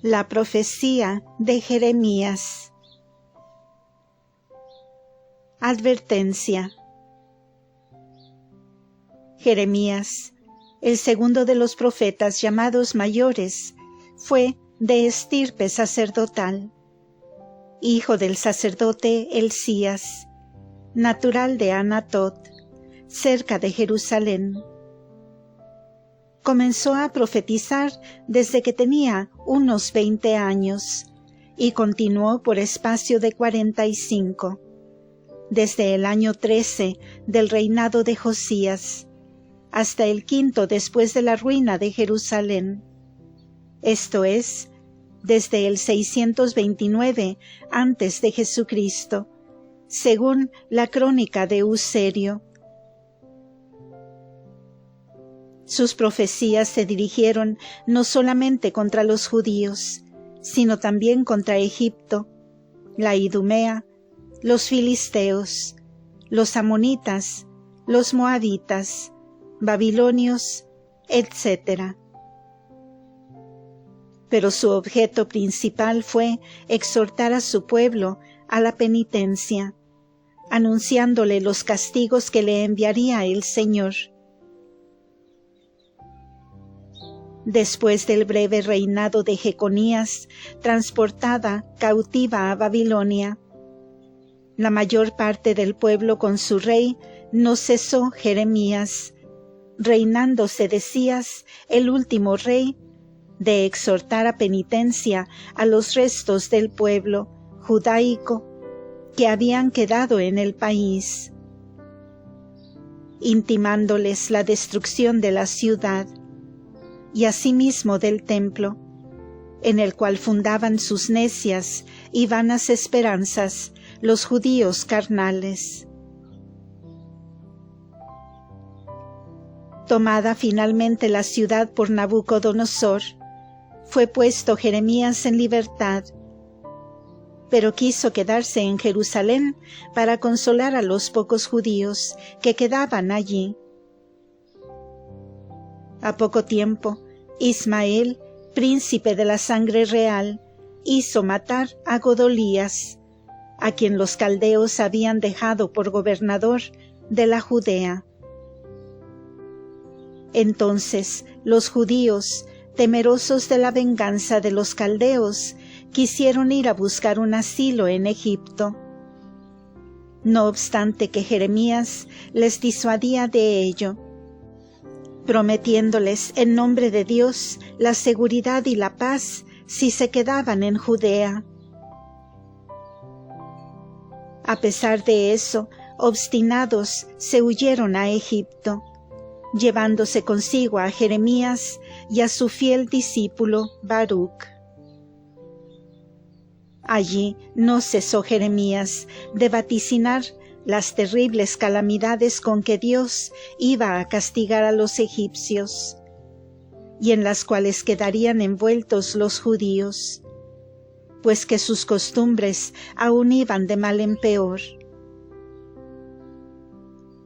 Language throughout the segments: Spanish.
La profecía de Jeremías. Advertencia. Jeremías, el segundo de los profetas llamados mayores, fue de estirpe sacerdotal, hijo del sacerdote Elías, natural de Anatot, cerca de Jerusalén. Comenzó a profetizar desde que tenía unos 20 años y continuó por espacio de 45, desde el año 13 del reinado de Josías hasta el 5 después de la ruina de Jerusalén, esto es, desde el 629 antes de Jesucristo, según la crónica de Euserio. Sus profecías se dirigieron no solamente contra los judíos, sino también contra Egipto, la Idumea, los filisteos, los amonitas, los moabitas, babilonios, etc. Pero su objeto principal fue exhortar a su pueblo a la penitencia, anunciándole los castigos que le enviaría el Señor. Después del breve reinado de Jeconías, transportada cautiva a Babilonia, la mayor parte del pueblo con su rey, no cesó Jeremías, reinando Sedecías, el último rey, de exhortar a penitencia a los restos del pueblo judaico que habían quedado en el país, intimándoles la destrucción de la ciudad y asimismo del templo, en el cual fundaban sus necias y vanas esperanzas los judíos carnales. Tomada finalmente la ciudad por Nabucodonosor, fue puesto Jeremías en libertad, pero quiso quedarse en Jerusalén para consolar a los pocos judíos que quedaban allí. A poco tiempo, Ismael, príncipe de la sangre real, hizo matar a Godolías, a quien los caldeos habían dejado por gobernador de la Judea. Entonces los judíos, temerosos de la venganza de los caldeos, quisieron ir a buscar un asilo en Egipto. No obstante que Jeremías les disuadía de ello, prometiéndoles en nombre de Dios la seguridad y la paz si se quedaban en Judea. A pesar de eso, obstinados se huyeron a Egipto, llevándose consigo a Jeremías y a su fiel discípulo Baruc. Allí no cesó Jeremías de vaticinar las terribles calamidades con que Dios iba a castigar a los egipcios, y en las cuales quedarían envueltos los judíos, pues que sus costumbres aún iban de mal en peor.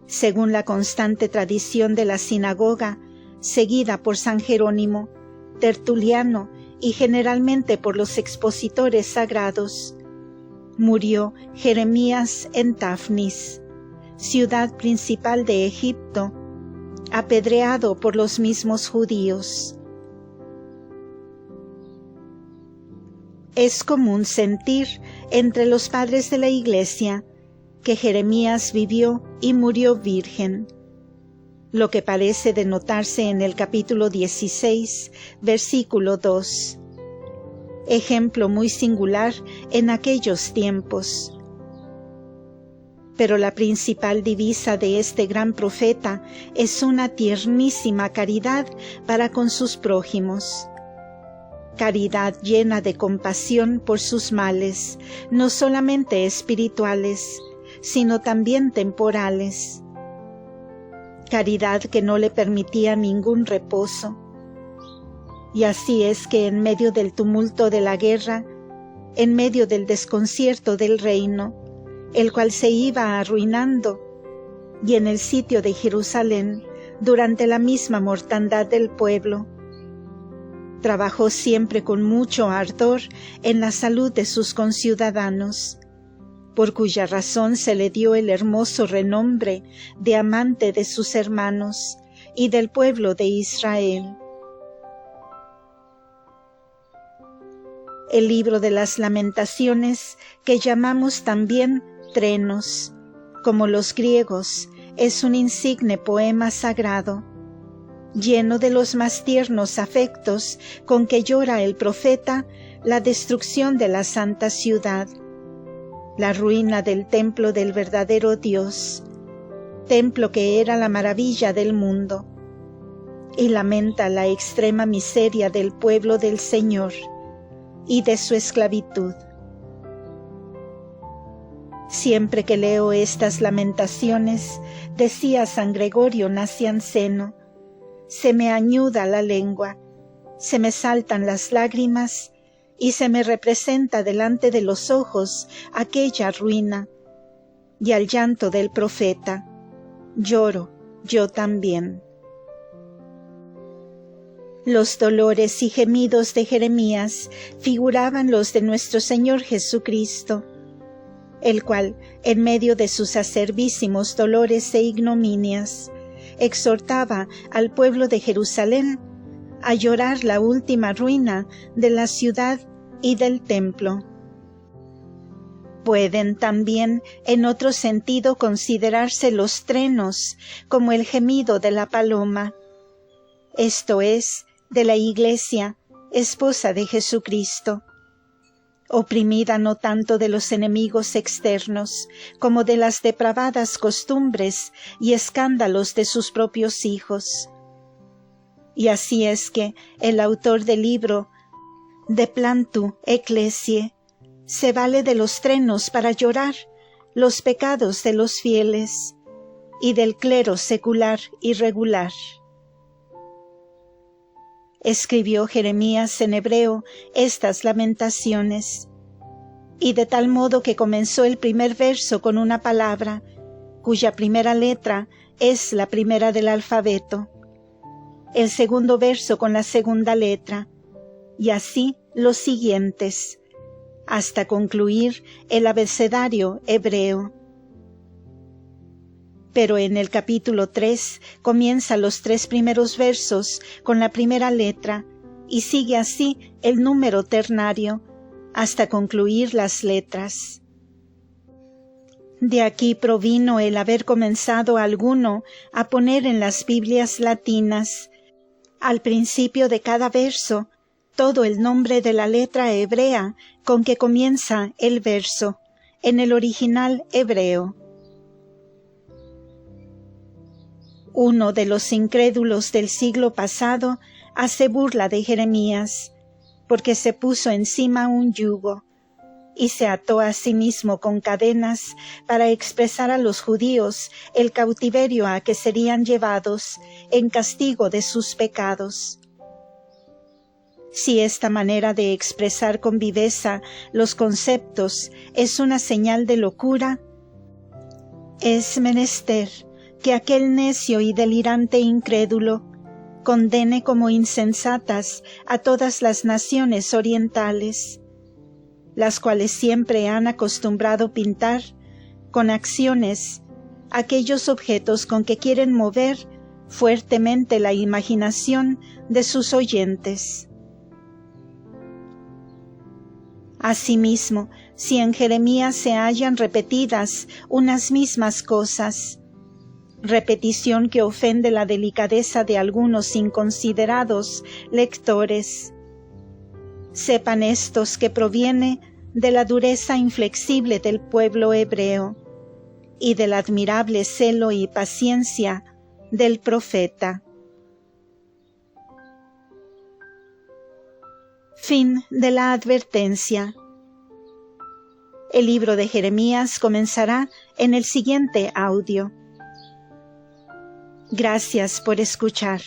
Según la constante tradición de la sinagoga, seguida por San Jerónimo, Tertuliano y generalmente por los expositores sagrados, murió Jeremías en Tafnis, ciudad principal de Egipto, apedreado por los mismos judíos. Es común sentir entre los padres de la Iglesia que Jeremías vivió y murió virgen, lo que parece denotarse en el capítulo 16, versículo 2. Ejemplo muy singular en aquellos tiempos. Pero la principal divisa de este gran profeta es una tiernísima caridad para con sus prójimos. Caridad llena de compasión por sus males, no solamente espirituales, sino también temporales. Caridad que no le permitía ningún reposo. Y así es que en medio del tumulto de la guerra, en medio del desconcierto del reino, el cual se iba arruinando, y en el sitio de Jerusalén, durante la misma mortandad del pueblo, Trabajó siempre con mucho ardor en la salud de sus conciudadanos, por cuya razón se le dio el hermoso renombre de amante de sus hermanos y del pueblo de Israel. El libro de las Lamentaciones, que llamamos también trenos, como los griegos, es un insigne poema sagrado, lleno de los más tiernos afectos con que llora el profeta la destrucción de la santa ciudad, la ruina del templo del verdadero Dios, templo que era la maravilla del mundo, y lamenta la extrema miseria del pueblo del Señor y de su esclavitud. Siempre que leo estas lamentaciones, decía San Gregorio Nacianceno, se me añuda la lengua, se me saltan las lágrimas y se me representa delante de los ojos aquella ruina, y al llanto del profeta lloro yo también. Los dolores y gemidos de Jeremías figuraban los de nuestro Señor Jesucristo, el cual, en medio de sus acervísimos dolores e ignominias, exhortaba al pueblo de Jerusalén a llorar la última ruina de la ciudad y del templo. Pueden también, en otro sentido, considerarse los trenos como el gemido de la paloma, esto es, de la Iglesia, esposa de Jesucristo, oprimida no tanto de los enemigos externos como de las depravadas costumbres y escándalos de sus propios hijos. Y así es que el autor del libro De Plantu Ecclesiae se vale de los trenos para llorar los pecados de los fieles y del clero secular y regular. Escribió Jeremías en hebreo estas lamentaciones, y de tal modo que comenzó el primer verso con una palabra, cuya primera letra es la primera del alfabeto, el segundo verso con la segunda letra, y así los siguientes, hasta concluir el abecedario hebreo. Pero en el capítulo 3 comienza los 3 primeros versos con la primera letra y sigue así el número ternario hasta concluir las letras. De aquí provino el haber comenzado alguno a poner en las Biblias latinas, al principio de cada verso, todo el nombre de la letra hebrea con que comienza el verso, en el original hebreo. Uno de los incrédulos del siglo pasado hace burla de Jeremías, porque se puso encima un yugo, y se ató a sí mismo con cadenas para expresar a los judíos el cautiverio a que serían llevados en castigo de sus pecados. Si esta manera de expresar con viveza los conceptos es una señal de locura, es menester que aquel necio y delirante incrédulo condene como insensatas a todas las naciones orientales, las cuales siempre han acostumbrado pintar con acciones aquellos objetos con que quieren mover fuertemente la imaginación de sus oyentes. Asimismo, si en Jeremías se hallan repetidas unas mismas cosas, repetición que ofende la delicadeza de algunos inconsiderados lectores, sepan estos que proviene de la dureza inflexible del pueblo hebreo y del admirable celo y paciencia del profeta. Fin de la advertencia. El libro de Jeremías comenzará en el siguiente audio. Gracias por escuchar.